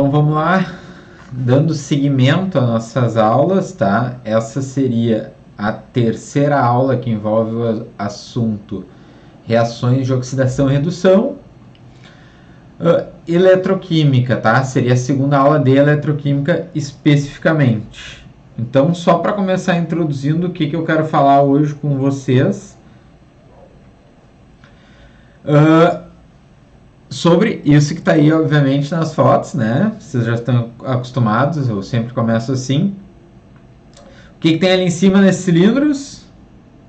Então vamos lá, dando seguimento às nossas aulas, tá? Essa seria a terceira aula que envolve o assunto reações de oxidação e redução. Eletroquímica, tá? Seria a segunda aula de eletroquímica especificamente. Então, só para começar introduzindo o que eu quero falar hoje com vocês. Sobre isso que está aí, obviamente, nas fotos, né? Vocês já estão acostumados, eu sempre começo assim. O que tem ali em cima nesses cilindros?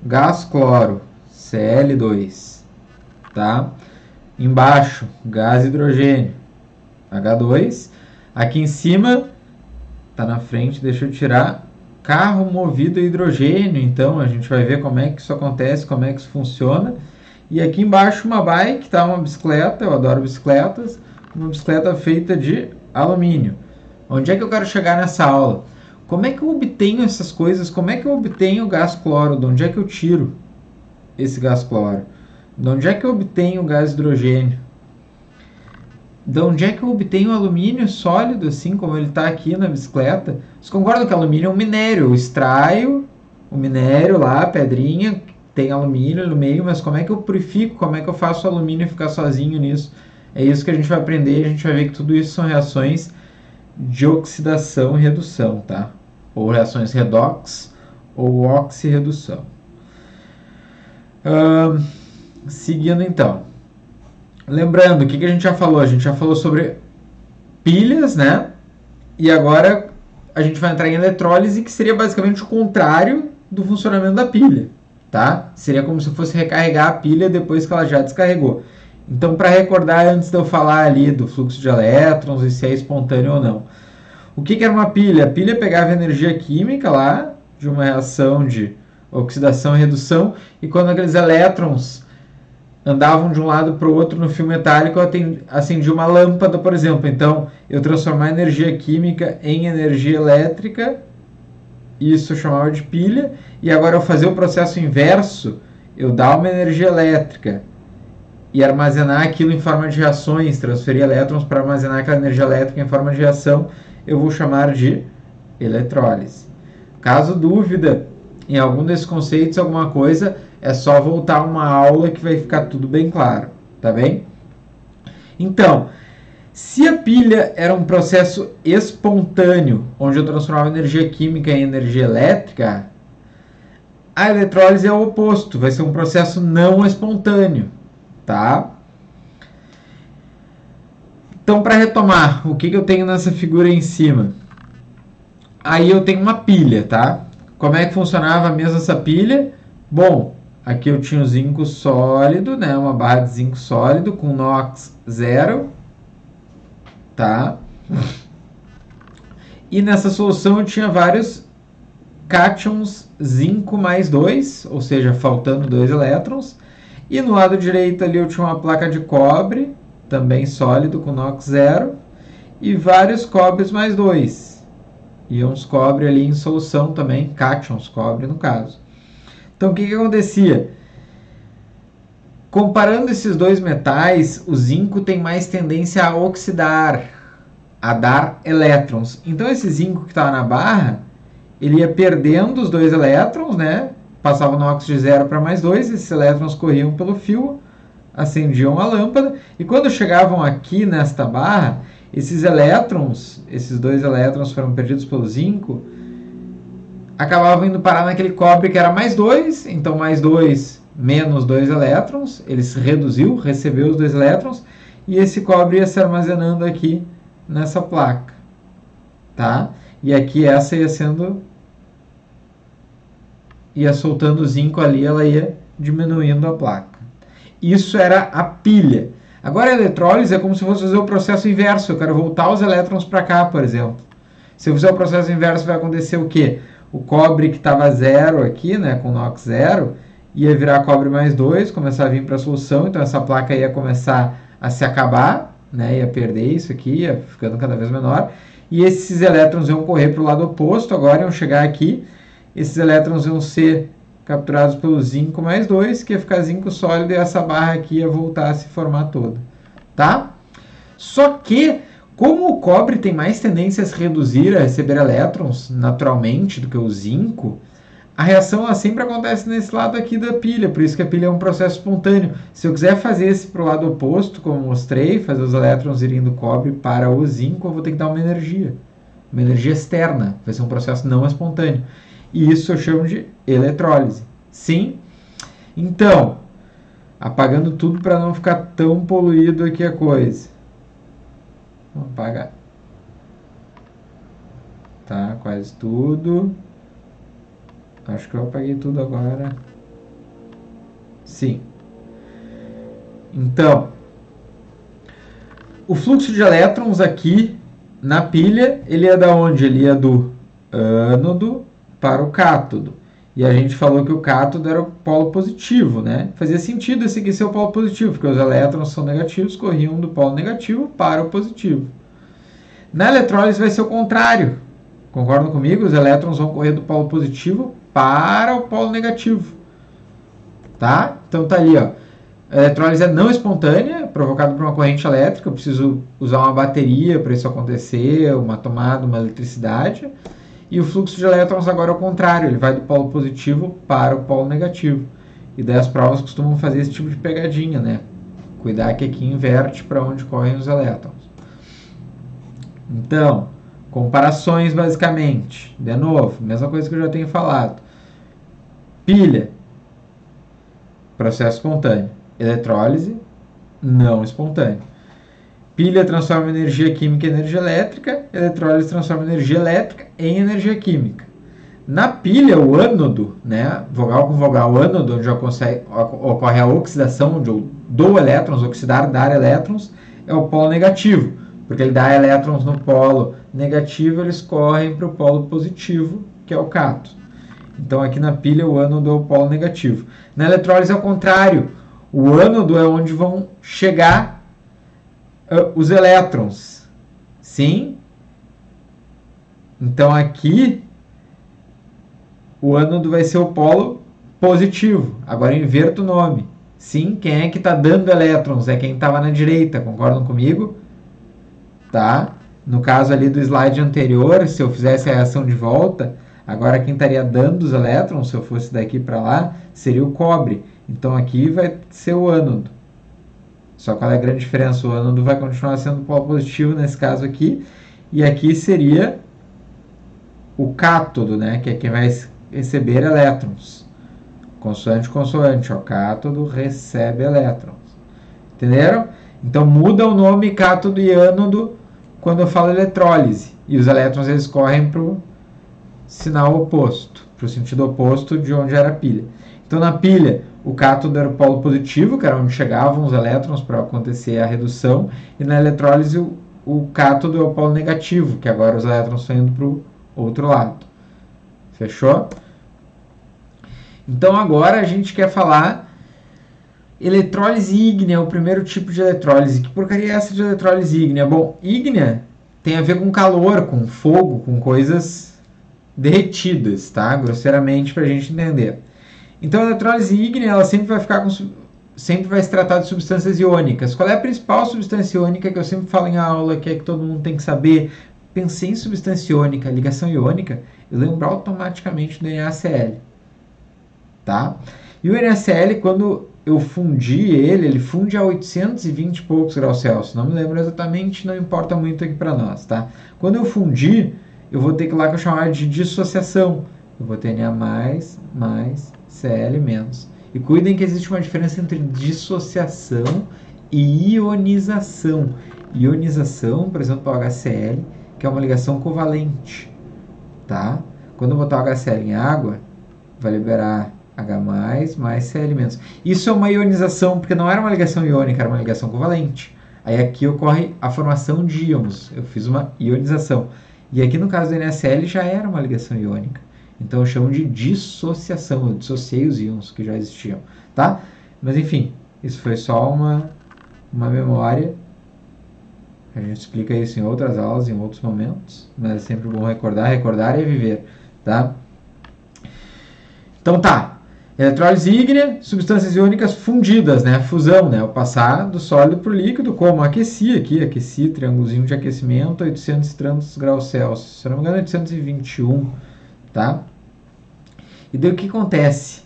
Gás cloro, Cl2, tá? Embaixo, gás hidrogênio, H2. Aqui em cima, tá na frente, deixa eu tirar, carro movido a hidrogênio. Então, a gente vai ver como é que isso acontece, como é que isso funciona. E aqui embaixo uma bike, tá? Uma bicicleta, eu adoro bicicletas. Uma bicicleta feita de alumínio. Onde é que eu quero chegar nessa aula? Como é que eu obtenho essas coisas? Como é que eu obtenho o gás cloro? De onde é que eu tiro esse gás cloro? De onde é que eu obtenho o gás hidrogênio? De onde é que eu obtenho o alumínio sólido, assim como ele está aqui na bicicleta? Vocês concordam que alumínio é um minério? Eu extraio o minério lá, a pedrinha, tem alumínio no meio, mas como é que eu purifico? Como é que eu faço o alumínio ficar sozinho nisso? É isso que a gente vai aprender. A gente vai ver que tudo isso são reações de oxidação e redução, tá? Ou reações redox ou oxirredução. Seguindo então. Lembrando, o que a gente já falou? A gente já falou sobre pilhas, né? E agora a gente vai entrar em eletrólise, que seria basicamente o contrário do funcionamento da pilha. Tá? Seria como se fosse recarregar a pilha depois que ela já descarregou. Então, para recordar, antes de eu falar ali do fluxo de elétrons e se é espontâneo ou não. O que era uma pilha? A pilha pegava energia química lá, de uma reação de oxidação e redução, e quando aqueles elétrons andavam de um lado para o outro no fio metálico, eu acendia uma lâmpada, por exemplo. Então, eu transformar energia química em energia elétrica, isso eu chamava de pilha, e agora eu fazer o processo inverso, eu dar uma energia elétrica e armazenar aquilo em forma de reações, transferir elétrons para armazenar aquela energia elétrica em forma de reação, eu vou chamar de eletrólise. Caso dúvida em algum desses conceitos, alguma coisa, é só voltar uma aula que vai ficar tudo bem claro, tá bem? Então, se a pilha era um processo espontâneo, onde eu transformava energia química em energia elétrica, a eletrólise é o oposto, vai ser um processo não espontâneo, tá? Então, para retomar, o que eu tenho nessa figura aí em cima? Aí eu tenho uma pilha, tá? Como é que funcionava mesmo essa pilha? Bom, aqui eu tinha o zinco sólido, né? Uma barra de zinco sólido com NOx 0, tá? E nessa solução eu tinha vários cátions zinco mais 2, ou seja, faltando 2 elétrons. E no lado direito ali eu tinha uma placa de cobre, também sólido com NOx 0, e vários cobres mais 2. Íons cobre ali em solução também, cátions cobre no caso. Então o que acontecia? Comparando esses dois metais, o zinco tem mais tendência a oxidar, a dar elétrons. Então esse zinco que estava na barra, ele ia perdendo os 2 elétrons, né? Passava no NOx de 0 para mais 2, esses elétrons corriam pelo fio, acendiam a lâmpada, e quando chegavam aqui nesta barra, esses elétrons, esses 2 elétrons foram perdidos pelo zinco, acabavam indo parar naquele cobre que era mais 2, então mais 2 menos 2 elétrons, ele se reduziu, recebeu os 2 elétrons, e esse cobre ia se armazenando aqui nessa placa, tá? E aqui essa ia soltando o zinco ali, ela ia diminuindo a placa. Isso era a pilha. Agora a eletrólise é como se fosse fazer o processo inverso. Eu quero voltar os elétrons para cá, por exemplo. Se eu fizer o processo inverso, vai acontecer o quê? O cobre que estava 0 aqui, né, com NOx 0, ia virar cobre mais 2, começar a vir para a solução, então essa placa ia começar a se acabar, né, ia perder isso aqui, ia ficando cada vez menor, e esses elétrons iam correr para o lado oposto, agora iam chegar aqui, esses elétrons iam ser capturados pelo zinco mais 2, que ia ficar zinco sólido, e essa barra aqui ia voltar a se formar toda, tá? Só que, Como o cobre tem mais tendência a se reduzir, a receber elétrons naturalmente do que o zinco, a reação ela sempre acontece nesse lado aqui da pilha, por isso que a pilha é um processo espontâneo. Se eu quiser fazer esse para o lado oposto, como eu mostrei, fazer os elétrons irem do cobre para o zinco, eu vou ter que dar uma energia externa, vai ser um processo não espontâneo. E isso eu chamo de eletrólise. Sim? Então, apagando tudo para não ficar tão poluído aqui a coisa. Vamos apagar. Tá, quase tudo. Acho que eu apaguei tudo agora. Sim. Então, o fluxo de elétrons aqui na pilha, ele é da onde? Ele é do ânodo para o cátodo. E a gente falou que o cátodo era o polo positivo, né? Fazia sentido esse aqui ser o polo positivo, porque os elétrons são negativos, corriam do polo negativo para o positivo. Na eletrólise vai ser o contrário. Concordam comigo? Os elétrons vão correr do polo positivo para o polo negativo. Tá? Então tá ali, ó. A eletrólise é não espontânea, provocada por uma corrente elétrica. Eu preciso usar uma bateria para isso acontecer, uma tomada, uma eletricidade. E o fluxo de elétrons agora é o contrário, ele vai do polo positivo para o polo negativo. E daí as provas costumam fazer esse tipo de pegadinha, né? Cuidar que aqui inverte para onde correm os elétrons. Então, comparações basicamente. De novo, mesma coisa que eu já tenho falado. Pilha, processo espontâneo. Eletrólise, não espontâneo. Pilha transforma energia química em energia elétrica, eletrólise transforma energia elétrica em energia química. Na pilha, o ânodo, né, vogal com vogal, ânodo, onde ocorre a oxidação, onde eu dou elétrons, oxidar, dar elétrons, é o polo negativo, porque ele dá elétrons no polo negativo, eles correm para o polo positivo, que é o cátodo. Então aqui na pilha, o ânodo é o polo negativo. Na eletrólise é o contrário, o ânodo é onde vão chegar os elétrons. Sim? Então aqui o ânodo vai ser o polo positivo. Agora eu inverto o nome. Sim, quem é que está dando elétrons? É quem estava na direita, concordam comigo? Tá? No caso ali do slide anterior, se eu fizesse a reação de volta, agora quem estaria dando os elétrons, se eu fosse daqui para lá, seria o cobre. Então aqui vai ser o ânodo. Só qual é a grande diferença? O ânodo vai continuar sendo polo positivo nesse caso aqui. E aqui seria o cátodo, né? Que é quem vai receber elétrons. Consoante, consoante. O cátodo recebe elétrons. Entenderam? Então muda o nome cátodo e ânodo quando eu falo eletrólise. E os elétrons eles correm para o sinal oposto. Para o sentido oposto de onde era a pilha. Então na pilha, o cátodo era o polo positivo, que era onde chegavam os elétrons para acontecer a redução, e na eletrólise o cátodo é o polo negativo, que agora os elétrons estão indo para o outro lado. Fechou? Então agora a gente quer falar eletrólise ígnea, o primeiro tipo de eletrólise. Que porcaria é essa de eletrólise ígnea? Bom, ígnea tem a ver com calor, com fogo, com coisas derretidas, tá? Grosseiramente para a gente entender. Então a eletrólise ígnea ela sempre vai se tratar de substâncias iônicas. Qual é a principal substância iônica que eu sempre falo em aula, que é que todo mundo tem que saber? Pensei em substância iônica, ligação iônica, eu lembro automaticamente do NaCl. Tá? E o NaCl, quando eu fundi ele funde a 820 e poucos graus Celsius. Não me lembro exatamente, não importa muito aqui para nós. Tá? Quando eu fundir, eu vou ter que lá que eu chamar de dissociação. Eu vou ter Na mais Cl menos. E cuidem que existe uma diferença entre dissociação e ionização. Ionização, por exemplo, para o HCl, que é uma ligação covalente. Tá? Quando eu botar o HCl em água, vai liberar H+, mais Cl-. Isso é uma ionização, porque não era uma ligação iônica, era uma ligação covalente. Aí aqui ocorre a formação de íons. Eu fiz uma ionização. E aqui no caso do NaCl já era uma ligação iônica. Então eu chamo de dissociação. Eu dissociei os íons que já existiam. Tá? Mas enfim, isso foi só uma memória. A gente explica isso em outras aulas, em outros momentos. Mas é sempre bom recordar. Recordar é viver. Tá? Então tá. Eletrólise ígnea, substâncias iônicas fundidas, né? Fusão, né? O passar do sólido para o líquido, como aqueci, triângulozinho de aquecimento, 800 e tantos graus Celsius. Se eu não me engano, 821, tá? E daí o que acontece?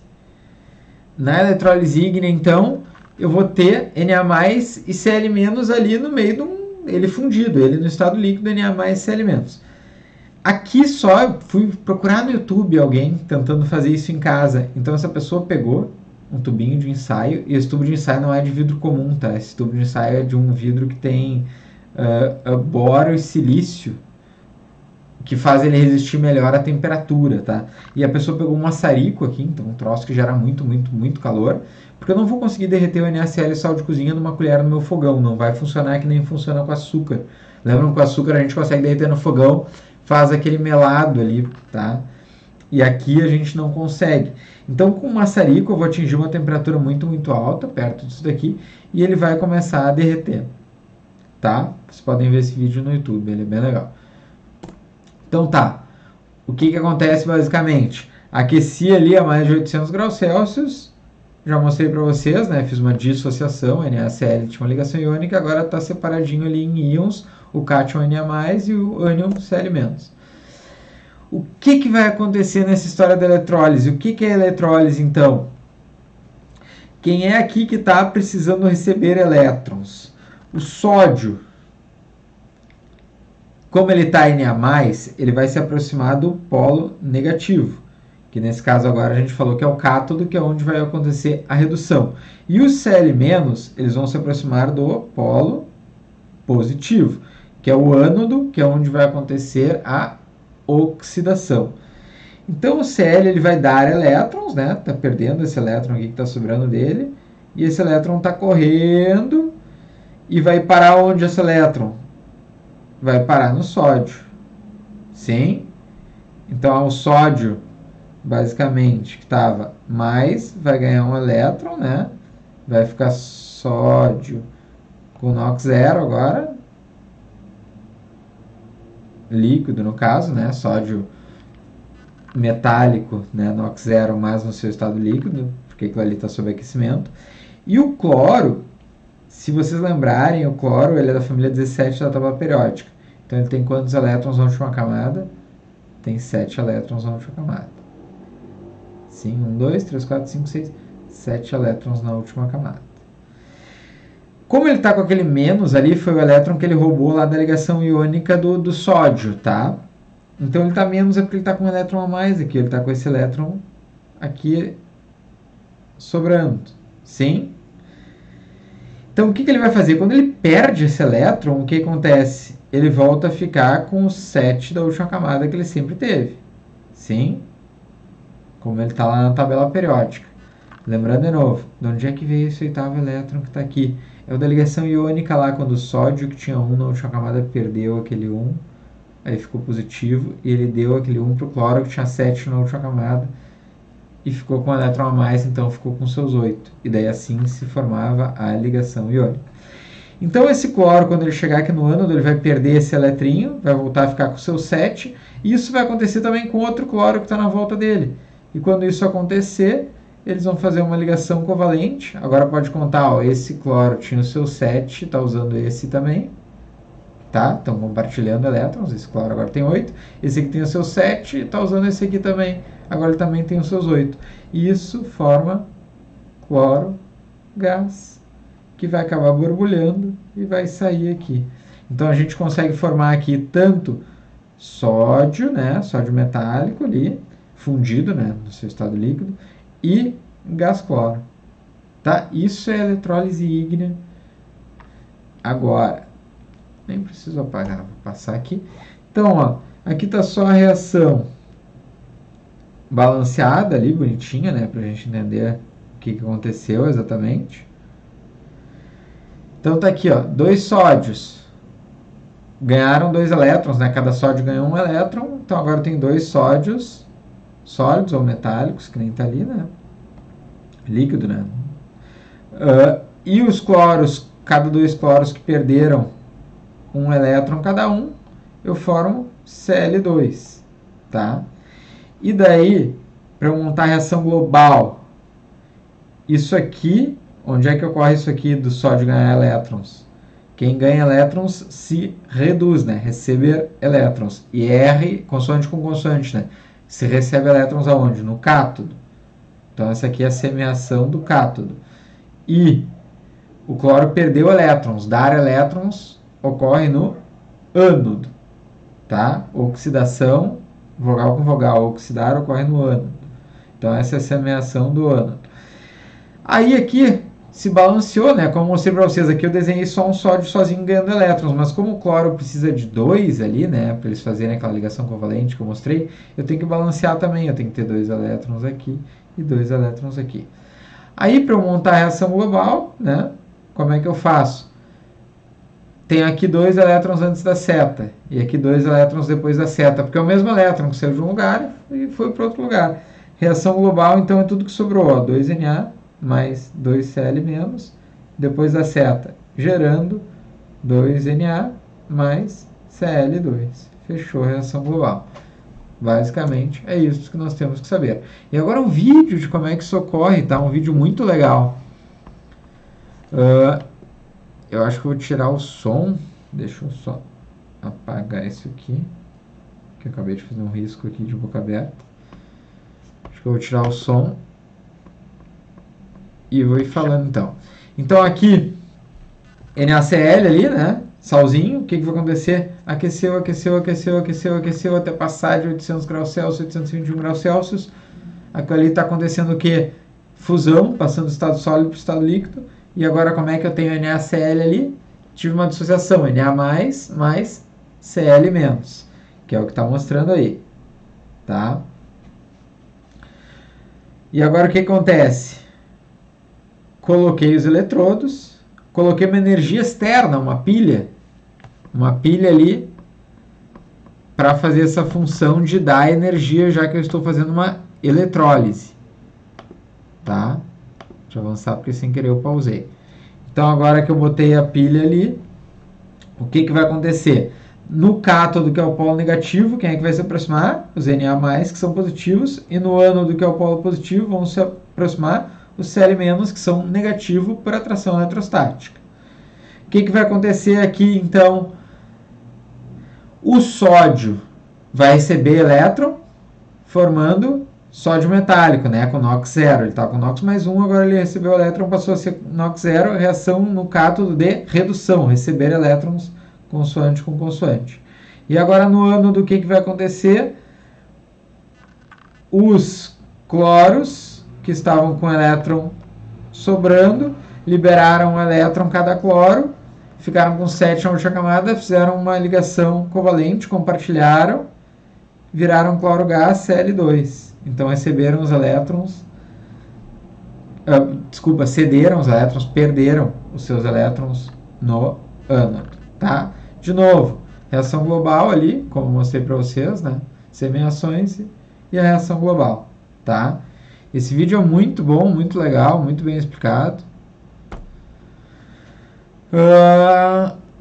Na eletrólise ígnea, então, eu vou ter Na+, e Cl- ali no meio de ele fundido, ele no estado líquido, Na+, e Cl-. Aqui só eu fui procurar no YouTube alguém tentando fazer isso em casa. Então essa pessoa pegou um tubinho de ensaio, e esse tubo de ensaio não é de vidro comum, tá? Esse tubo de ensaio é de um vidro que tem boro e silício, que faz ele resistir melhor à temperatura, tá? E a pessoa pegou um maçarico aqui, então um troço que gera muito calor, porque eu não vou conseguir derreter o NaCl sal de cozinha numa colher no meu fogão, não vai funcionar que nem funciona com açúcar. Lembram que com açúcar a gente consegue derreter no fogão, faz aquele melado ali, tá? E aqui a gente não consegue. Então com o maçarico eu vou atingir uma temperatura muito alta, perto disso daqui, e ele vai começar a derreter, tá? Vocês podem ver esse vídeo no YouTube, ele é bem legal. Então tá, o que acontece basicamente? Aqueci ali a mais de 800 graus Celsius, já mostrei para vocês, né? Fiz uma dissociação, NaCl tinha uma ligação iônica, agora está separadinho ali em íons, o cátion Na+, e o ânion Cl-. O que vai acontecer nessa história da eletrólise? O que é eletrólise então? Quem é aqui que está precisando receber elétrons? O sódio. Como ele está em Na+, ele vai se aproximar do polo negativo, que nesse caso agora a gente falou que é o cátodo, que é onde vai acontecer a redução. E os Cl-, eles vão se aproximar do polo positivo, que é o ânodo, que é onde vai acontecer a oxidação. Então o Cl ele vai dar elétrons, né? Está perdendo esse elétron aqui que está sobrando dele, e esse elétron está correndo e vai parar onde esse elétron? Vai parar no sódio. Sim? Então o sódio, basicamente, que estava mais, vai ganhar um elétron, né? Vai ficar sódio com NOx zero agora. Líquido, no caso, né? Sódio metálico, né? NOx zero, mas no seu estado líquido, porque aquilo ali está sob aquecimento. E o cloro, se vocês lembrarem, o cloro ele é da família 17 da tabela periódica. Então ele tem quantos elétrons na última camada? Tem 7 elétrons na última camada. Sim, 1, 2, 3, 4, 5, 6, 7 elétrons na última camada. Como ele está com aquele menos ali, foi o elétron que ele roubou lá da ligação iônica do sódio, tá? Então ele está menos é porque ele está com um elétron a mais aqui. Ele está com esse elétron aqui sobrando. Sim? Então o que ele vai fazer? Quando ele perde esse elétron, o que acontece? Ele volta a ficar com o 7 da última camada que ele sempre teve. Sim? Como ele está lá na tabela periódica. Lembrando de novo, de onde é que veio esse oitavo elétron que está aqui? É o da ligação iônica lá, quando o sódio que tinha 1 na última camada perdeu aquele 1, aí ficou positivo, e ele deu aquele 1 para o cloro que tinha 7 na última camada, e ficou com um elétron a mais, então ficou com seus 8. E daí assim se formava a ligação iônica. Então esse cloro, quando ele chegar aqui no ânodo, ele vai perder esse eletrinho, vai voltar a ficar com seus 7, e isso vai acontecer também com outro cloro que está na volta dele. E quando isso acontecer, eles vão fazer uma ligação covalente. Agora pode contar, ó, esse cloro tinha o seu 7, está usando esse também. Tá? Estão compartilhando elétrons, esse cloro agora tem 8. Esse aqui tem o seu 7, está usando esse aqui também. Agora ele também tem os seus 8. E isso forma cloro, gás, que vai acabar borbulhando e vai sair aqui. Então a gente consegue formar aqui tanto sódio, né, sódio metálico ali, fundido, né, no seu estado líquido, e gás cloro. Tá? Isso é eletrólise ígnea. Agora, nem preciso apagar, vou passar aqui. Então, ó, aqui está só a reação balanceada ali, bonitinha, né, para a gente entender o que aconteceu exatamente. Então tá aqui, ó, 2 sódios ganharam 2 elétrons, né? Cada sódio ganhou 1 elétron, então agora tem 2 sódios sólidos ou metálicos, que nem tá ali, né? Líquido, né? E os cloros, cada 2 cloros que perderam 1 elétron cada um, eu formo Cl2, tá? E daí, para eu montar a reação global isso aqui, onde é que ocorre isso aqui do sódio ganhar elétrons? Quem ganha elétrons se reduz, né? Receber elétrons. E R, consoante com consoante, né? Se recebe elétrons aonde? No cátodo. Então essa aqui é a semeação do cátodo. E o cloro perdeu elétrons. Dar elétrons ocorre no ânodo, tá? Oxidação, vogal com vogal, oxidar ocorre no ânodo. Então essa é a semeação do ânodo. Aí aqui se balanceou, né? Como eu mostrei para vocês aqui, eu desenhei só um sódio sozinho ganhando elétrons, mas como o cloro precisa de 2 ali, né? Para eles fazerem aquela ligação covalente que eu mostrei, eu tenho que balancear também. Eu tenho que ter 2 elétrons aqui e 2 elétrons aqui. Aí para eu montar a reação global, né? Como é que eu faço? Tenho aqui 2 elétrons antes da seta e aqui 2 elétrons depois da seta, porque é o mesmo elétron que saiu de um lugar e foi para outro lugar. Reação global, então, é tudo que sobrou, ó, 2Na mais 2Cl-, depois da seta, gerando 2Na mais Cl2. Fechou a reação global. Basicamente, é isso que nós temos que saber. E agora um vídeo de como é que isso ocorre, tá? Um vídeo muito legal. Eu acho que eu vou tirar o som. Deixa eu só apagar isso aqui, que eu acabei de fazer um risco aqui de boca aberta. Acho que eu vou tirar o som e vou ir falando então. Então aqui, NaCl ali, né? Salzinho, o que vai acontecer? Aqueceu, aqueceu, aqueceu, aqueceu, aqueceu até passar de 800 graus Celsius, 821 graus Celsius. Aqui ali está acontecendo o quê? Fusão, passando do estado sólido para o estado líquido. E agora como é que eu tenho NaCl ali? Tive uma dissociação, Na mais Cl menos, que é o que está mostrando aí, tá? E agora o que acontece? Coloquei os eletrodos, coloquei uma energia externa, uma pilha ali, para fazer essa função de dar energia, já que eu estou fazendo uma eletrólise, tá? Deixa eu avançar porque sem querer eu pausei. Então agora que eu botei a pilha ali, o que vai acontecer? No cátodo, que é o polo negativo, quem é que vai se aproximar? Os Na+, que são positivos, e no ânodo, que é o polo positivo, vão se aproximar os Cl-, que são negativo por atração eletrostática. O que vai acontecer aqui, então? O sódio vai receber elétron, formando sódio metálico, né, com NOx zero. Ele está com NOx mais 1, agora ele recebeu elétron, passou a ser NOx zero, reação no cátodo de redução, receber elétrons consoante com consoante. E agora no ânodo, o que vai acontecer? Os cloros, que estavam com elétron sobrando, liberaram um elétron cada cloro, ficaram com 7 na última camada, fizeram uma ligação covalente, compartilharam, viraram cloro gás Cl2. Então receberam os elétrons, cederam os elétrons, perderam os seus elétrons no ânodo, tá? De novo, reação global ali, como mostrei para vocês, né? Semeações e a reação global, tá? Esse vídeo é muito bom, muito legal, muito bem explicado.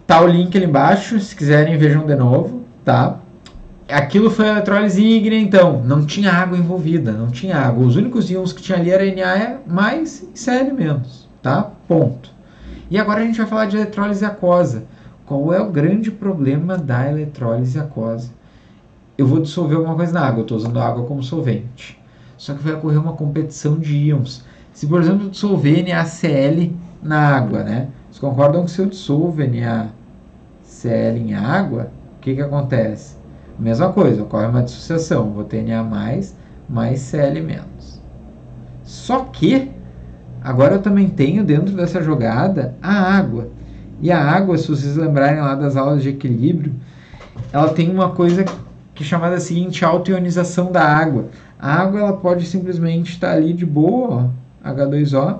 Tá o link ali embaixo, se quiserem vejam de novo, tá? Aquilo foi a eletrólise ígnea, então, não tinha água envolvida, não tinha água. Os únicos íons que tinha ali era Na mais e Cl menos, tá? Ponto. E agora a gente vai falar de eletrólise aquosa. Qual é o grande problema da eletrólise aquosa? Eu vou dissolver alguma coisa na água, eu estou usando a água como solvente. Só que vai ocorrer uma competição de íons. Se, por exemplo, eu dissolver NaCl na água, né? Vocês concordam que se eu dissolver NaCl em água, o que acontece? Mesma coisa, ocorre uma dissociação. Vou ter Na mais Cl menos. Só que, agora eu também tenho dentro dessa jogada a água. E a água, se vocês lembrarem lá das aulas de equilíbrio, ela tem uma coisa que é chamada seguinte, autoionização da água. A água ela pode simplesmente estar ali de boa, ó, H2O.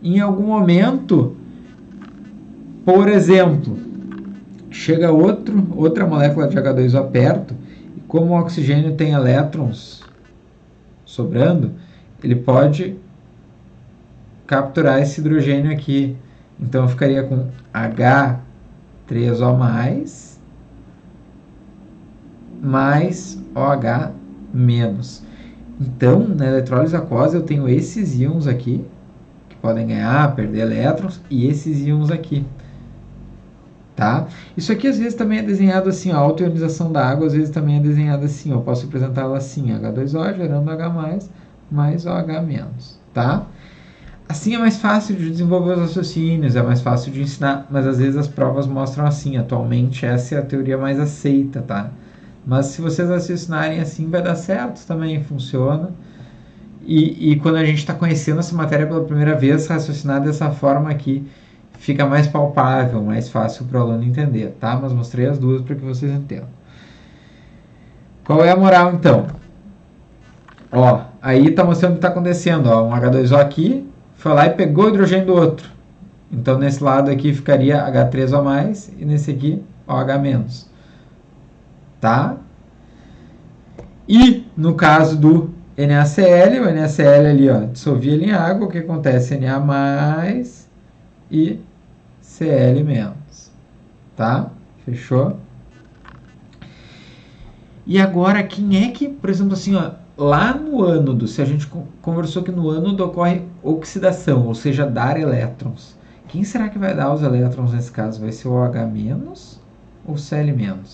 Em algum momento, por exemplo, chega outra molécula de H2O perto, e como o oxigênio tem elétrons sobrando, ele pode capturar esse hidrogênio aqui. Então eu ficaria com H3O+, mais OH-. Então, na eletrólise aquosa eu tenho esses íons aqui, que podem ganhar, perder elétrons, e esses íons aqui. Tá? Isso aqui às vezes também é desenhado assim, a autoionização da água às vezes também é desenhada assim, eu posso representar ela assim, H2O gerando H+, mais OH-, tá? Assim é mais fácil de desenvolver os raciocínios, é mais fácil de ensinar, mas às vezes as provas mostram assim, atualmente essa é a teoria mais aceita, tá? Mas se vocês raciocinarem assim vai dar certo também, funciona. E quando a gente está conhecendo essa matéria pela primeira vez, raciocinar dessa forma aqui fica mais palpável, mais fácil para o aluno entender, tá? Mas mostrei as duas para que vocês entendam. Qual é a moral, então? Ó, aí está mostrando o que está acontecendo, ó, um H2O aqui, foi lá e pegou o hidrogênio do outro. Então, nesse lado aqui ficaria H3O+, e nesse aqui, OH-. Tá? E, no caso do NaCl, o NaCl ali, ó, dissolvia ele em água, o que acontece? Na e Cl-. Tá? Fechou? E agora, quem é que, por exemplo, assim, ó, lá no ânodo, se a gente conversou que no ânodo ocorre oxidação, ou seja, dar elétrons. Quem será que vai dar os elétrons nesse caso? Vai ser o OH- ou Cl-?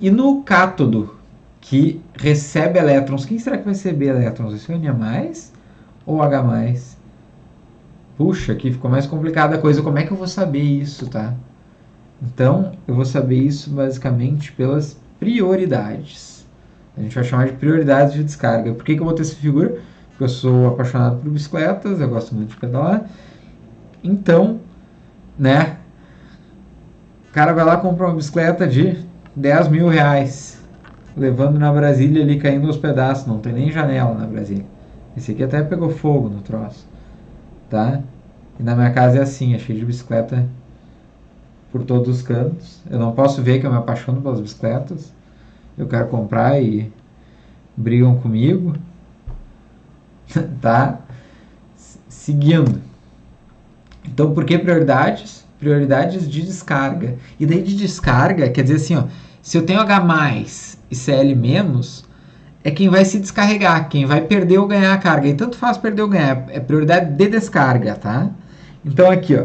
E no cátodo, que recebe elétrons, quem será que vai receber elétrons? Vai ser o Na- ou H+? Puxa, aqui ficou mais complicada a coisa. Como é que eu vou saber isso, tá? Então, eu vou saber isso basicamente pelas prioridades. A gente vai chamar de prioridades de descarga. Por que eu vou ter essa figura? Porque eu sou apaixonado por bicicletas, eu gosto muito de pedalar. Então, né? O cara vai lá e compra uma bicicleta de 10 mil reais, levando na Brasília ali, caindo aos pedaços. Não tem nem janela na Brasília. Esse aqui até pegou fogo no troço, tá? E na minha casa é assim, é cheio de bicicleta por todos os cantos. Eu não posso ver que eu me apaixono pelas bicicletas. Eu quero comprar e brigam comigo. Tá? Seguindo. Então, por que prioridades? Prioridades de descarga. E daí de descarga, quer dizer assim, ó, se eu tenho H+ e Cl-, é quem vai se descarregar, quem vai perder ou ganhar a carga. E tanto faz perder ou ganhar, é prioridade de descarga, tá? Então aqui, ó,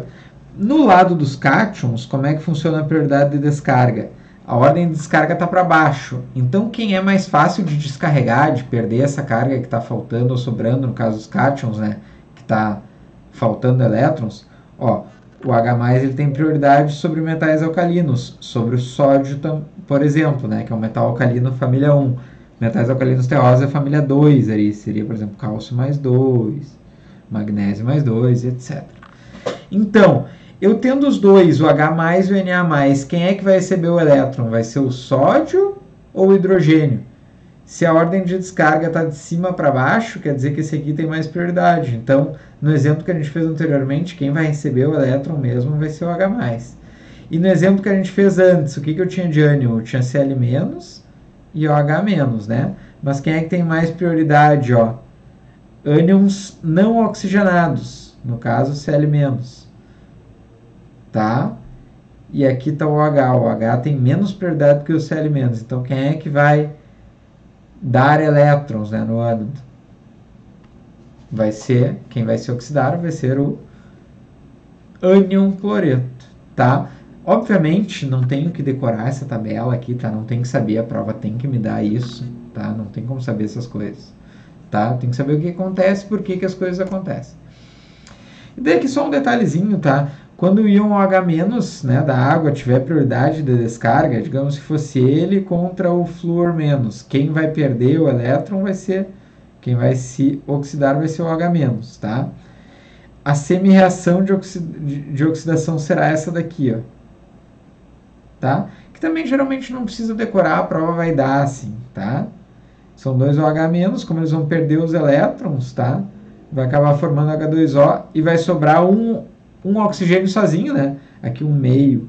no lado dos cátions, como é que funciona a prioridade de descarga? A ordem de descarga está para baixo. Então, quem é mais fácil de descarregar, de perder essa carga que está faltando ou sobrando, no caso dos cátions, né, que está faltando elétrons, ó, o H+ ele tem prioridade sobre metais alcalinos, sobre o sódio, por exemplo, né, que é um metal alcalino família 1. Metais alcalinos terrosos é família 2, ali seria, por exemplo, cálcio +2, magnésio +2, etc. Então, eu tendo os dois, o H+ e o Na+, quem é que vai receber o elétron? Vai ser o sódio ou o hidrogênio? Se a ordem de descarga está de cima para baixo, quer dizer que esse aqui tem mais prioridade. Então, no exemplo que a gente fez anteriormente, quem vai receber o elétron mesmo vai ser o H+. E no exemplo que a gente fez antes, o que eu tinha de ânion? Eu tinha Cl- e OH-, né? Mas quem é que tem mais prioridade, ó? Ânions não oxigenados, no caso Cl-. Tá? E aqui está o H. O H tem menos prioridade que o Cl-. Então, quem é que vai dar elétrons, né, no ânodo? Quem vai se oxidar vai ser o ânion cloreto, tá? Obviamente, não tenho que decorar essa tabela aqui, tá? Não tem que saber, a prova tem que me dar isso, tá? Não tem como saber essas coisas, tá? Tem que saber o que acontece, por que as coisas acontecem. E daí aqui só um detalhezinho, tá? Quando o íon OH-, né, da água tiver prioridade de descarga, digamos que fosse ele contra o flúor menos, quem vai perder o elétron vai ser, quem vai se oxidar vai ser o OH-, tá? A semi-reação de oxidação será essa daqui, ó. Tá? Que também geralmente não precisa decorar, a prova vai dar assim, tá? São dois OH-, como eles vão perder os elétrons, tá? Vai acabar formando H2O e vai sobrar um oxigênio sozinho, né? Aqui 1,5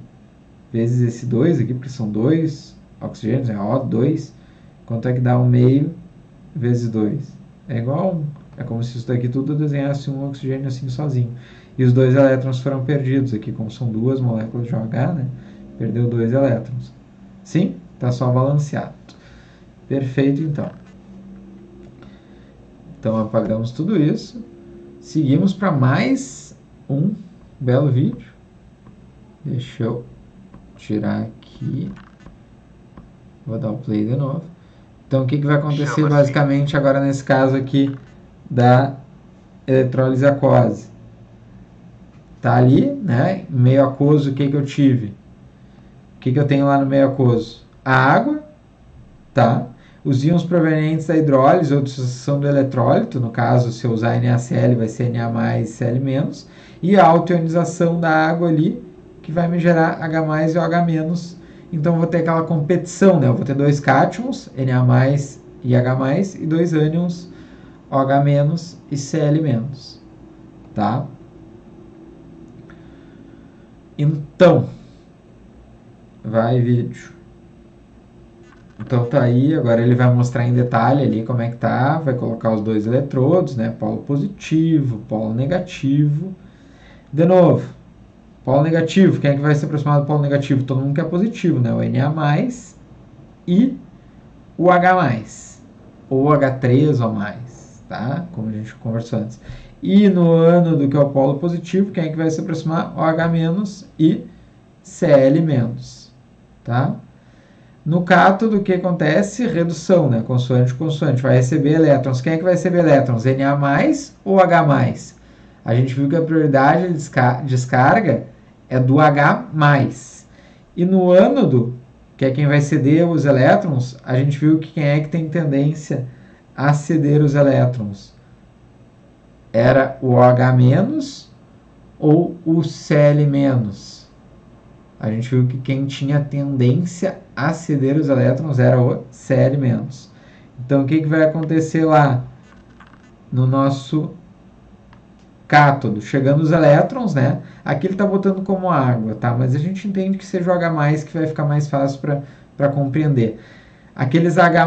vezes esse 2 aqui, porque são dois oxigênios, é O2. Quanto é que dá 1,5 vezes 2? É igual a 1. É como se isso daqui tudo desenhasse um oxigênio assim sozinho. E os dois elétrons foram perdidos aqui, como são duas moléculas de OH, né? Perdeu 2 elétrons. Sim? Tá só balanceado. Perfeito, então. Então apagamos tudo isso. Seguimos para mais um belo vídeo. Deixa eu tirar aqui. Vou dar o play de novo. Então o que vai acontecer basicamente agora nesse caso aqui da eletrólise aquosa? Tá ali, né? Meio aquoso, o que eu tive? O que eu tenho lá no meio aquoso? A água, tá? Os íons provenientes da hidrólise ou dissociação do eletrólito, no caso, se eu usar NaCl, vai ser Na+, Cl-, e a autoionização da água ali, que vai me gerar H+ e OH-. Então, vou ter aquela competição, né? Eu vou ter dois cátions, Na+ e H+, e dois ânions, OH- e Cl-, tá? Então, vai vídeo. Então tá aí, agora ele vai mostrar em detalhe ali como é que tá, vai colocar os dois eletrodos, né? Polo positivo, polo negativo. De novo, polo negativo, quem é que vai se aproximar do polo negativo? Todo mundo que é positivo, né? O Na+ e o H+, ou H3 ou mais, tá? Como a gente conversou antes. E no ânodo, que é o polo positivo, quem é que vai se aproximar? OH- e Cl-, tá? No cátodo, o que acontece? Redução, né? Consoante, consoante. Vai receber elétrons. Quem é que vai receber elétrons? Na+ ou H+? A gente viu que a prioridade de descarga é do H+. E no ânodo, que é quem vai ceder os elétrons, a gente viu que quem é que tem tendência a ceder os elétrons? Era o OH- ou o Cl-? A gente viu que quem tinha tendência a ceder os elétrons era o Cl-. Então, o que vai acontecer lá no nosso cátodo? Chegando os elétrons, né? Aqui ele está botando como água, tá? Mas a gente entende que seja o H+, que vai ficar mais fácil para compreender. Aqueles H+,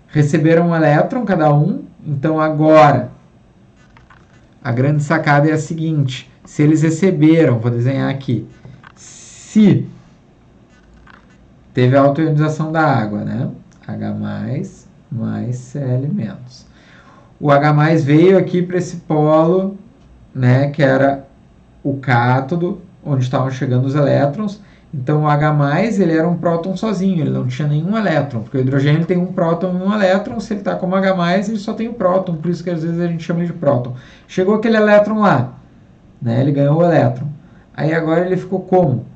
receberam um elétron cada um. Então, agora, a grande sacada é a seguinte. Se eles receberam, vou desenhar aqui, se teve a autoionização da água, né? H+, mais Cl-. O H+ veio aqui para esse polo, né? Que era o cátodo, onde estavam chegando os elétrons. Então, o H+, ele era um próton sozinho, ele não tinha nenhum elétron, porque o hidrogênio tem um próton e um elétron, se ele está como H+, ele só tem o próton, por isso que às vezes a gente chama de próton. Chegou aquele elétron lá, né? Ele ganhou o elétron. Aí agora ele ficou como?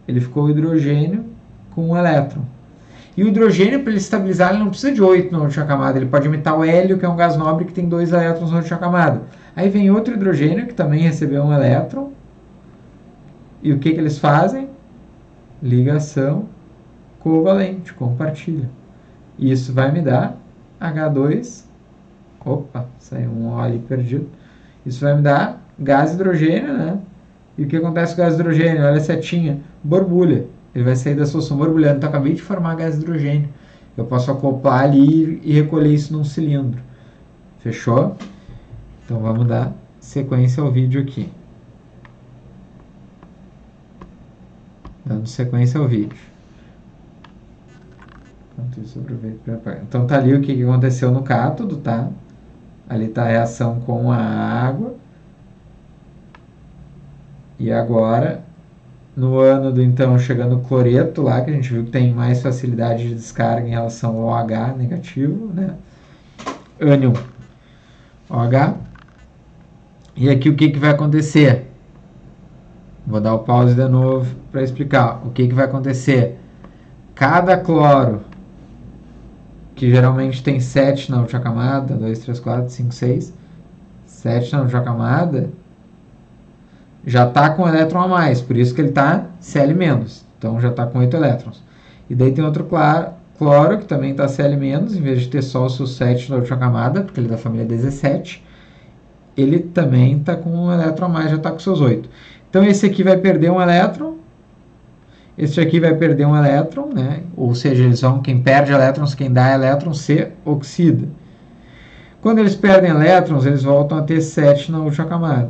Ele ficou o hidrogênio com um elétron. E o hidrogênio, para ele estabilizar, ele não precisa de 8 na última camada. Ele pode imitar o hélio, que é um gás nobre que tem 2 elétrons na última camada. Aí vem outro hidrogênio, que também recebeu um elétron. E o que eles fazem? Ligação covalente, compartilha. E isso vai me dar H2. Opa, saiu um O ali perdido. Isso vai me dar gás hidrogênio, né? E o que acontece com o gás hidrogênio? Olha a setinha, borbulha. Ele vai sair da solução borbulhando. Então, eu acabei de formar gás hidrogênio. Eu posso acoplar ali e recolher isso num cilindro. Fechou? Então, vamos dar sequência ao vídeo aqui. Dando sequência ao vídeo. Então, tá ali o que aconteceu no cátodo, tá? Ali tá a reação com a água. E agora, no ânodo, então, chegando o cloreto lá, que a gente viu que tem mais facilidade de descarga em relação ao OH negativo, né? Ânion OH. E aqui o que vai acontecer? Vou dar o pause de novo para explicar. O que vai acontecer? Cada cloro, que geralmente tem 7 na última camada, 2, 3, 4, 5, 6, 7 na última camada, já está com elétron a mais, por isso que ele está Cl-, então já está com 8 elétrons. E daí tem outro cloro que também está Cl-, em vez de ter só os seus 7 na última camada, porque ele é da família 17, ele também está com um elétron a mais, já está com seus 8. Então esse aqui vai perder um elétron, esse aqui vai perder um elétron, né? Ou seja, eles vão, quem perde elétrons, quem dá elétrons, se oxida. Quando eles perdem elétrons, eles voltam a ter 7 na última camada.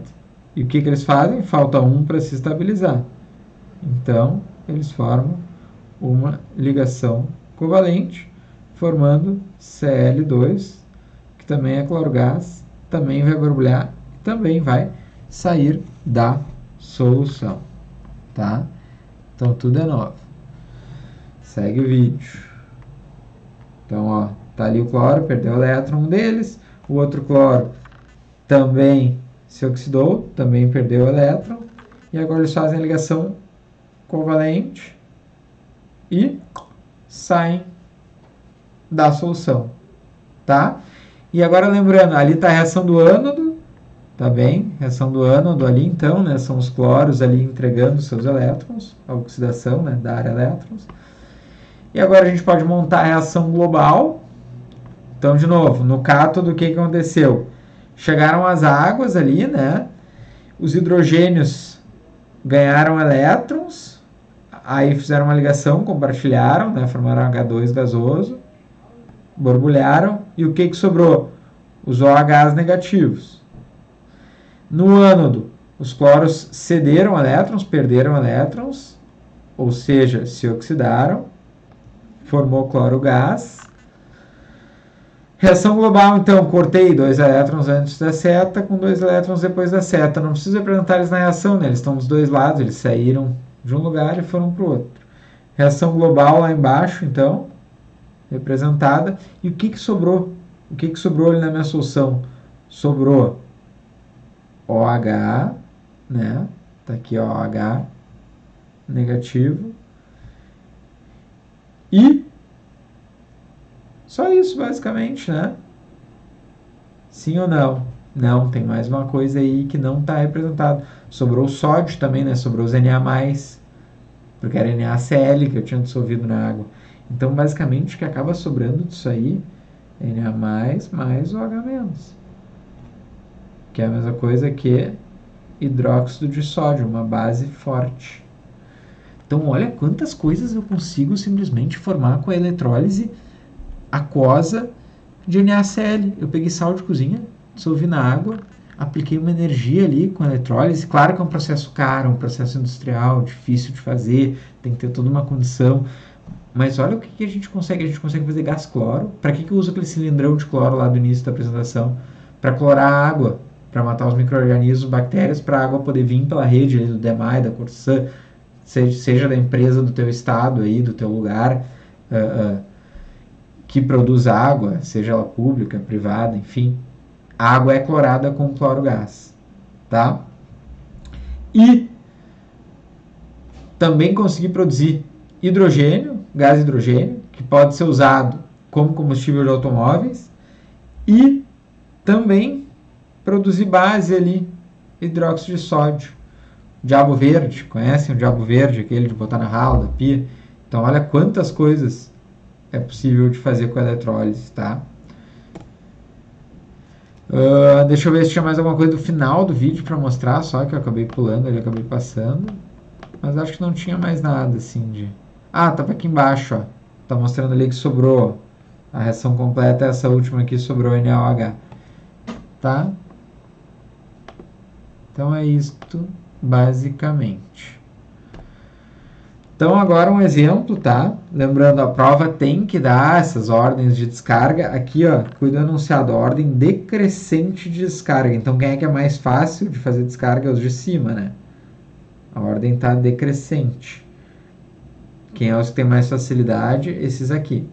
E o que eles fazem? Falta 1 para se estabilizar. Então, eles formam uma ligação covalente, formando Cl2, que também é cloro gás, também vai borbulhar e também vai sair da solução, tá? Então tudo é 9. Segue o vídeo. Então, ó, tá ali o cloro, perdeu o elétron, um deles. O outro cloro também se oxidou, também perdeu o elétron. E agora eles fazem a ligação covalente e saem da solução, tá? E agora lembrando, ali está a reação do ânodo, tá bem? Reação do ânodo ali, então, né? São os cloros ali entregando seus elétrons, a oxidação, né? Dar elétrons. E agora a gente pode montar a reação global. Então, de novo, no cátodo, o que aconteceu? Chegaram as águas ali, né? Os hidrogênios ganharam elétrons, aí fizeram uma ligação, compartilharam, né? Formaram H2 gasoso, borbulharam, e o que sobrou? Os OHs negativos. No ânodo, os cloros cederam elétrons, perderam elétrons, ou seja, se oxidaram, formou cloro gás. Reação global, então, cortei 2 elétrons antes da seta com 2 elétrons depois da seta. Não preciso apresentar eles na reação, né? Eles estão dos dois lados, eles saíram de um lugar e foram para o outro. Reação global lá embaixo, então, representada. E o que sobrou? O que sobrou ali na minha solução? Sobrou OH, né? Tá aqui OH negativo. E só isso, basicamente, né? Sim ou não? Não, tem mais uma coisa aí que não está representado. Sobrou o sódio também, né? Sobrou os Na+, porque era NaCl que eu tinha dissolvido na água. Então, basicamente, o que acaba sobrando disso aí é Na+, mais OH-, que é a mesma coisa que hidróxido de sódio, uma base forte. Então, olha quantas coisas eu consigo simplesmente formar com a eletrólise aquosa de NaCl. Eu peguei sal de cozinha, dissolvi na água, apliquei uma energia ali com a eletrólise. Claro que é um processo caro, um processo industrial, difícil de fazer, tem que ter toda uma condição. Mas olha o que a gente consegue. A gente consegue fazer gás cloro. Para que eu uso aquele cilindrão de cloro lá do início da apresentação? Para clorar a água, para matar os micro-organismos, bactérias, para a água poder vir pela rede ali do DEMAI, da Corsã, seja da empresa do teu estado, aí, do teu lugar, que produz água, seja ela pública, privada, enfim. A água é clorada com cloro gás, tá? E também consegui produzir hidrogênio, gás hidrogênio, que pode ser usado como combustível de automóveis, e também produzir base ali, hidróxido de sódio. Diabo verde, conhecem o diabo verde, aquele de botar na rala, da pia? Então, olha quantas coisas é possível de fazer com a eletrólise, tá? Deixa eu ver se tinha mais alguma coisa do final do vídeo para mostrar, só que eu acabei pulando, eu acabei passando. Mas acho que não tinha mais nada assim de... Ah, tá aqui embaixo, ó. Tá mostrando ali que sobrou a reação completa, essa última aqui sobrou NaOH. Tá? Então é isto, basicamente. Então agora um exemplo, tá? Lembrando, a prova tem que dar essas ordens de descarga. Aqui, ó, cuida anunciado, a ordem decrescente de descarga. Então quem é que é mais fácil de fazer descarga é os de cima, né? A ordem está decrescente. Quem é os que tem mais facilidade? Esses aqui.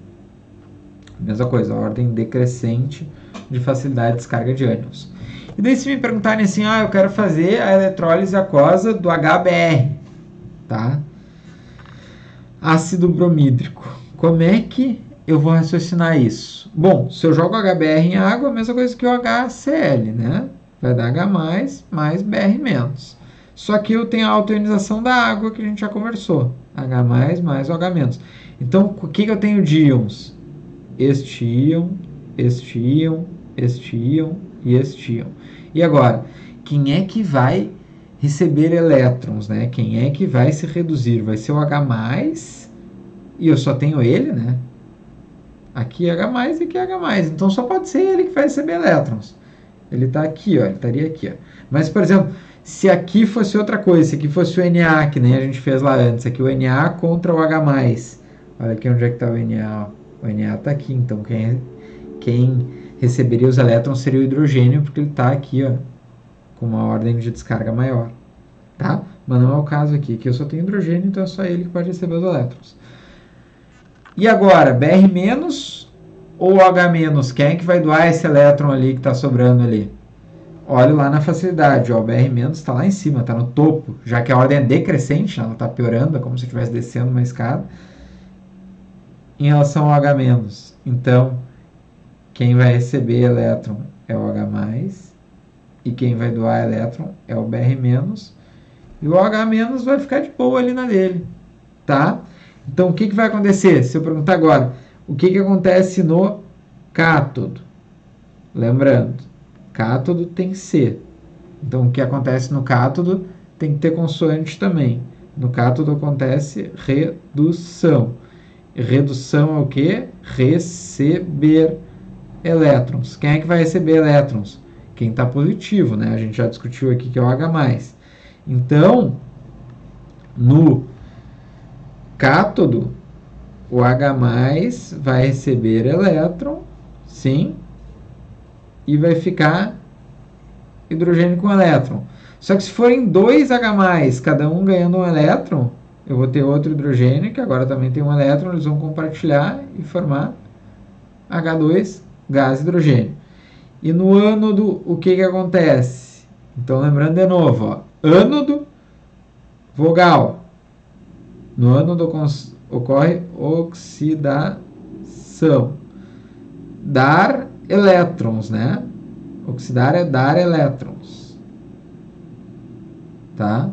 Mesma coisa, a ordem decrescente de facilidade de descarga de ânions. E daí se me perguntarem assim, eu quero fazer a eletrólise aquosa do HBr, tá? Ácido bromídrico. Como é que eu vou raciocinar isso? Bom, se eu jogo HBr em água, a mesma coisa que o HCl, né? Vai dar H+, mais Br-. Só que eu tenho a autoionização da água, que a gente já conversou. H+, mais OH-. Então, o que eu tenho de íons? Este íon, este íon, este íon e este íon. E agora, quem é que vai receber elétrons, né? Quem é que vai se reduzir? Vai ser o H+, e eu só tenho ele, né? Aqui é H+, e aqui é H+. Então, só pode ser ele que vai receber elétrons. Ele está aqui, ó. Ele estaria aqui, ó. Mas, por exemplo, se aqui fosse outra coisa, se aqui fosse o Na, que nem a gente fez lá antes, aqui o Na contra o H+. Olha aqui onde é que está o Na, ó. O Na está aqui, então quem receberia os elétrons seria o hidrogênio, porque ele está aqui, ó, com uma ordem de descarga maior, tá? Mas não é o caso aqui, que eu só tenho hidrogênio, então é só ele que pode receber os elétrons. E agora, Br- ou H-? Quem é que vai doar esse elétron ali que está sobrando ali? Olha lá na facilidade, ó, o Br- está lá em cima, está no topo, já que a ordem é decrescente, ela está piorando, é como se estivesse descendo uma escada, em relação ao H-. Então, quem vai receber elétron é o H+, e quem vai doar elétron é o Br-, e o H- vai ficar de boa ali na dele, tá? Então, o que vai acontecer? Se eu perguntar agora, o que acontece no cátodo? Lembrando, cátodo tem C. Então, o que acontece no cátodo tem que ter consoante também. No cátodo acontece redução. Redução é o quê? Receber elétrons. Quem é que vai receber elétrons? Quem está positivo, né? A gente já discutiu aqui que é o H+. Então, no cátodo, o H+ vai receber elétron, sim, e vai ficar hidrogênio com elétron. Só que se forem dois H+, cada um ganhando um elétron, eu vou ter outro hidrogênio, que agora também tem um elétron, eles vão compartilhar e formar H2, gás hidrogênio. E no ânodo, o que acontece? Então, lembrando de novo, ó, ânodo, vogal. No ânodo ocorre oxidação. Dar elétrons, né? Oxidar é dar elétrons. Tá?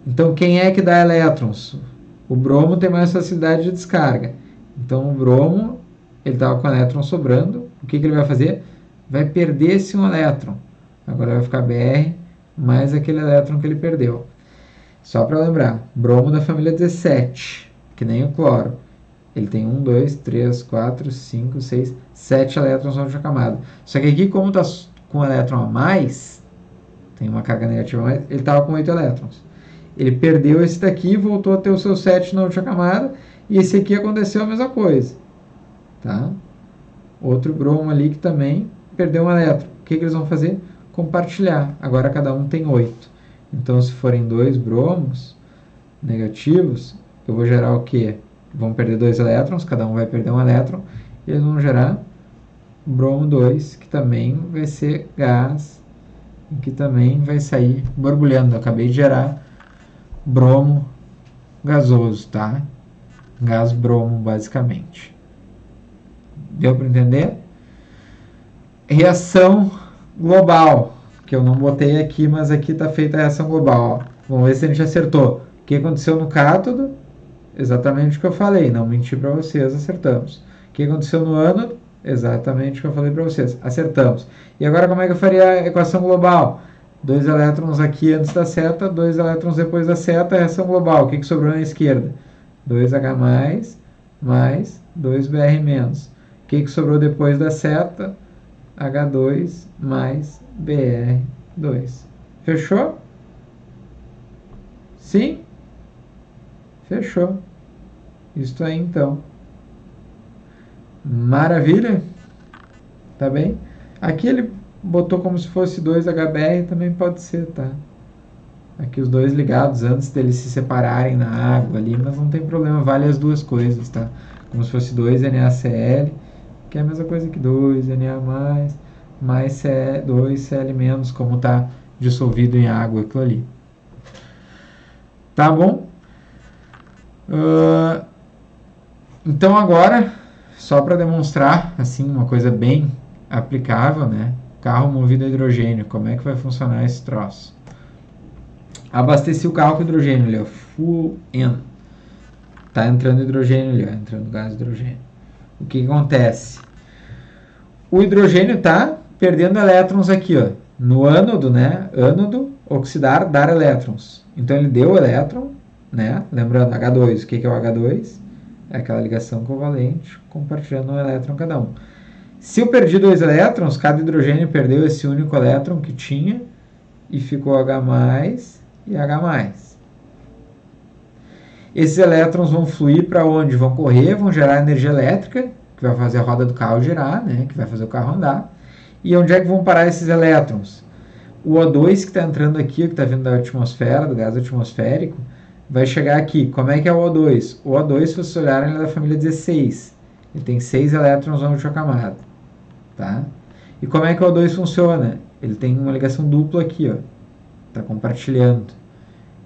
Então, quem é que dá elétrons? O bromo tem mais facilidade de descarga. Então, o bromo, ele estava com elétron sobrando. O que ele vai fazer? Vai perder esse um elétron. Agora vai ficar Br mais aquele elétron que ele perdeu. Só para lembrar, bromo da família 17, que nem o cloro. Ele tem 1, 2, 3, 4, 5, 6, 7 elétrons na última camada. Só que aqui, como está com um elétron a mais, tem uma carga negativa a mais, ele estava com 8 elétrons. Ele perdeu esse daqui e voltou a ter o seu 7 na última camada, e esse aqui aconteceu a mesma coisa. Tá? Outro bromo ali que também perdeu um elétron. O que eles vão fazer? Compartilhar. Agora cada um tem 8. Então, se forem dois bromos negativos, eu vou gerar o quê? Vão perder 2 elétrons, cada um vai perder um elétron, e eles vão gerar bromo 2, que também vai ser gás, e que também vai sair borbulhando. Eu acabei de gerar bromo gasoso, tá? Gás bromo, basicamente. Deu para entender? Reação global, que eu não botei aqui, mas aqui está feita a reação global. Ó. Vamos ver se a gente acertou. O que aconteceu no cátodo? Exatamente o que eu falei, não menti para vocês, acertamos. O que aconteceu no ânodo? Exatamente o que eu falei para vocês, acertamos. E agora como é que eu faria a equação global? 2 elétrons aqui antes da seta, 2 elétrons depois da seta, reação global. O que sobrou na esquerda? 2H+, mais 2Br-. O que sobrou depois da seta? H2 mais Br2. Fechou? Sim? Fechou. Isto aí, então. Maravilha? Tá bem? Aqui ele botou como se fosse 2HBr, também pode ser, tá? Aqui os dois ligados antes deles se separarem na água ali, mas não tem problema, vale as duas coisas, tá? Como se fosse 2NaCl, que é a mesma coisa que 2Na+, mais 2Cl-, como tá dissolvido em água aquilo ali. Tá bom? Então agora, só para demonstrar assim uma coisa bem aplicável, né? Carro movido a hidrogênio, como é que vai funcionar esse troço? Abasteci o carro com hidrogênio ali, ó, full in. Tá entrando hidrogênio ali, ó, entrando gás hidrogênio. O que acontece? O hidrogênio tá perdendo elétrons aqui, ó, no ânodo, né? Ânodo, oxidar, dar elétrons. Então ele deu elétron, né? Lembrando, H2, o que é o H2? É aquela ligação covalente, compartilhando um elétron cada um. Se eu perdi 2 elétrons, cada hidrogênio perdeu esse único elétron que tinha e ficou H+ e H+. Esses elétrons vão fluir para onde? Vão correr, vão gerar energia elétrica, que vai fazer a roda do carro girar, né? Que vai fazer o carro andar. E onde é que vão parar esses elétrons? O O2 que está entrando aqui, que está vindo da atmosfera, do gás atmosférico, vai chegar aqui. Como é que é o O2? O O2, se vocês olharem, ele é da família 16. Ele tem 6 elétrons na última camada. Tá? E como é que o O2 funciona? Ele tem uma ligação dupla aqui, ó. Está compartilhando.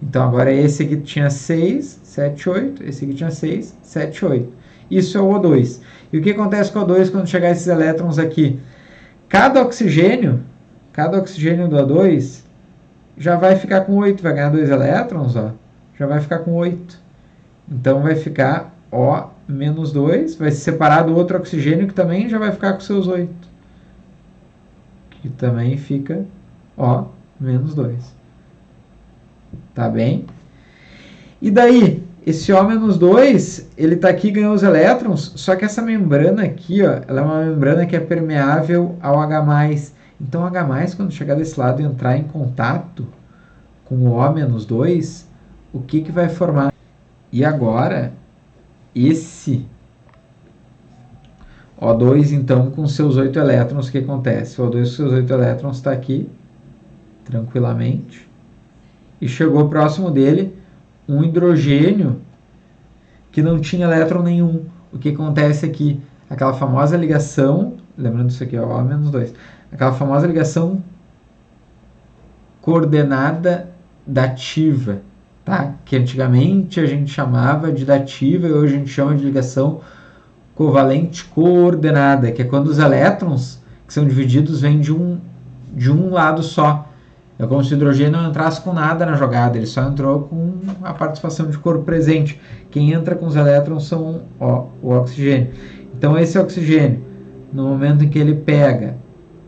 Então agora esse aqui tinha 6, 7, 8. Esse aqui tinha 6, 7, 8. Isso é o O2. E o que acontece com o O2 quando chegar esses elétrons aqui? Cada oxigênio do O2 já vai ficar com 8. Vai ganhar 2 elétrons, ó. Já vai ficar com 8. Então vai ficar O menos 2. Vai se separar do outro oxigênio que também já vai ficar com seus 8. Que também fica O menos 2. Tá bem? E daí, esse O menos 2, ele tá aqui, ganhou os elétrons, só que essa membrana aqui, ó, ela é uma membrana que é permeável ao H+. Então, o H+, quando chegar desse lado e entrar em contato com o O menos 2, o que vai formar? E agora, esse O2, então, com seus 8 elétrons, o que acontece? O O2 com seus 8 elétrons está aqui, tranquilamente, e chegou próximo dele um hidrogênio que não tinha elétron nenhum. O que acontece aqui? Aquela famosa ligação, lembrando isso aqui, ó, O menos 2, aquela famosa ligação coordenada dativa, tá? Que antigamente a gente chamava de dativa e hoje a gente chama de ligação covalente coordenada, que é quando os elétrons que são divididos vêm de um lado só. É como se o hidrogênio não entrasse com nada na jogada, ele só entrou com a participação de corpo presente. Quem entra com os elétrons são o oxigênio. Então esse oxigênio, no momento em que ele pega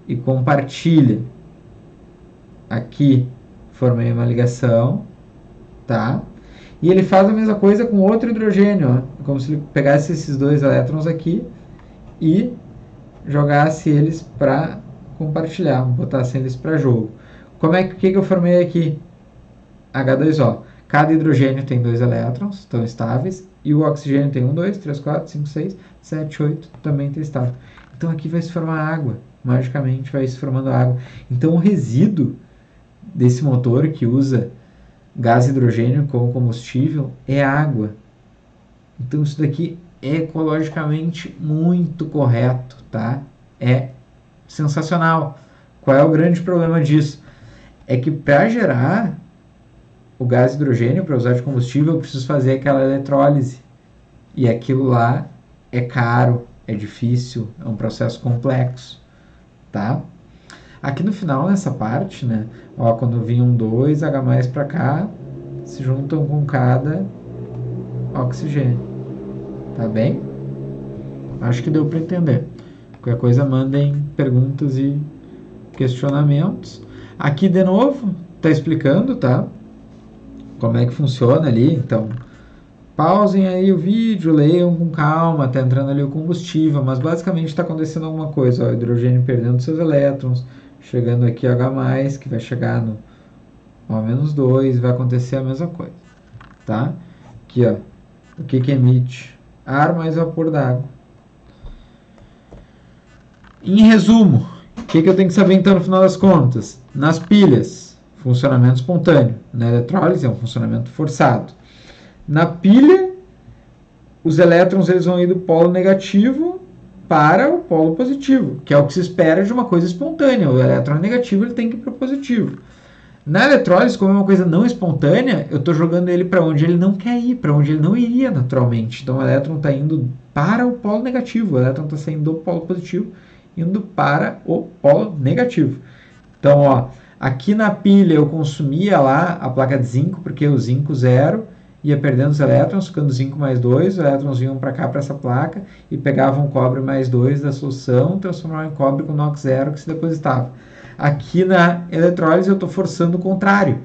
e compartilha, aqui formei uma ligação, tá? E ele faz a mesma coisa com outro hidrogênio, ó, como se ele pegasse esses 2 elétrons aqui e jogasse eles para compartilhar, botasse eles para jogo. Como é que eu formei aqui? H2O. Cada hidrogênio tem 2 elétrons, estão estáveis, e o oxigênio tem 1, 2, 3, 4, 5, 6, 7, 8, também está estável. Então aqui vai se formar água, magicamente vai se formando água. Então o resíduo desse motor que usa gás hidrogênio como combustível é água. Então isso daqui é ecologicamente muito correto, tá? É sensacional. Qual é o grande problema disso? É que para gerar o gás hidrogênio, para usar de combustível, eu preciso fazer aquela eletrólise. E aquilo lá é caro, é difícil, é um processo complexo, tá? Aqui no final, nessa parte, né? Ó, quando vinham 2 H+ para cá, se juntam com cada oxigênio. Tá bem? Acho que deu para entender. Qualquer coisa, mandem perguntas e questionamentos. Aqui, de novo, tá explicando, tá? Como é que funciona ali. Então, pausem aí o vídeo, leiam com calma, tá entrando ali o combustível, mas basicamente está acontecendo alguma coisa. Ó, o hidrogênio perdendo seus elétrons, chegando aqui H+, que vai chegar no O-2, vai acontecer a mesma coisa, tá? Aqui, ó, o que emite? Ar mais vapor d'água. Em resumo, o que eu tenho que saber então no final das contas? Nas pilhas, funcionamento espontâneo. Na eletrólise é um funcionamento forçado. Na pilha, os elétrons eles vão ir do polo negativo para o polo positivo, que é o que se espera de uma coisa espontânea. O elétron negativo ele tem que ir para o positivo. Na eletrólise, como é uma coisa não espontânea, eu estou jogando ele para onde ele não quer ir, para onde ele não iria naturalmente. Então o elétron está indo para o polo negativo, o elétron está saindo do polo positivo, indo para o polo negativo. Então, ó, aqui na pilha eu consumia lá a placa de zinco, porque o zinco 0 ia perdendo os elétrons, ficando zinco mais 2, os elétrons vinham para cá, para essa placa, e pegavam cobre mais 2 da solução, transformavam em cobre com NOx 0 que se depositava. Aqui na eletrólise eu estou forçando o contrário.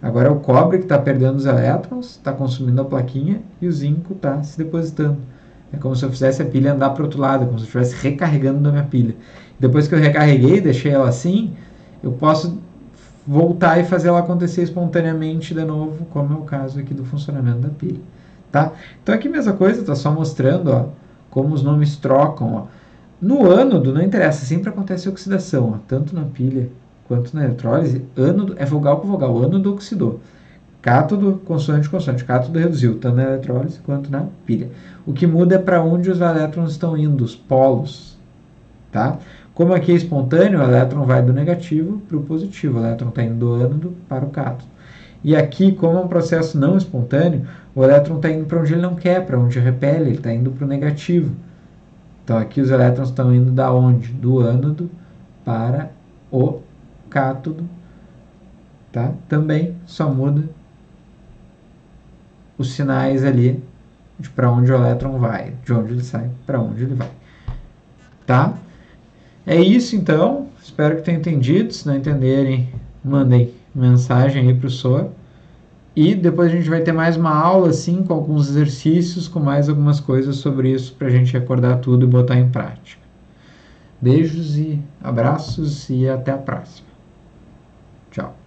Agora é o cobre que está perdendo os elétrons, está consumindo a plaquinha, e o zinco está se depositando. É como se eu fizesse a pilha andar para o outro lado, como se eu estivesse recarregando da minha pilha. Depois que eu recarreguei, deixei ela assim, eu posso voltar e fazer ela acontecer espontaneamente de novo, como é o caso aqui do funcionamento da pilha. Tá? Então aqui a mesma coisa, está só mostrando, ó, como os nomes trocam. Ó. No ânodo, não interessa, sempre acontece oxidação, ó, tanto na pilha quanto na eletrólise. Ânodo é vogal com vogal, ânodo oxidou. Cátodo, consoante, consoante. Cátodo reduziu, tanto na eletrólise quanto na pilha. O que muda é para onde os elétrons estão indo, os polos. Tá? Como aqui é espontâneo, o elétron vai do negativo para o positivo. O elétron está indo do ânodo para o cátodo. E aqui, como é um processo não espontâneo, o elétron está indo para onde ele não quer, para onde repele, ele está indo para o negativo. Então aqui os elétrons estão indo da onde? Do ânodo para o cátodo. Tá? Também só muda os sinais ali de para onde o elétron vai, de onde ele sai, para onde ele vai. Tá? É isso então. Espero que tenham entendido. Se não entenderem, mandem mensagem aí para o SOA. E depois a gente vai ter mais uma aula assim, com alguns exercícios, com mais algumas coisas sobre isso para a gente recordar tudo e botar em prática. Beijos e abraços e até a próxima. Tchau.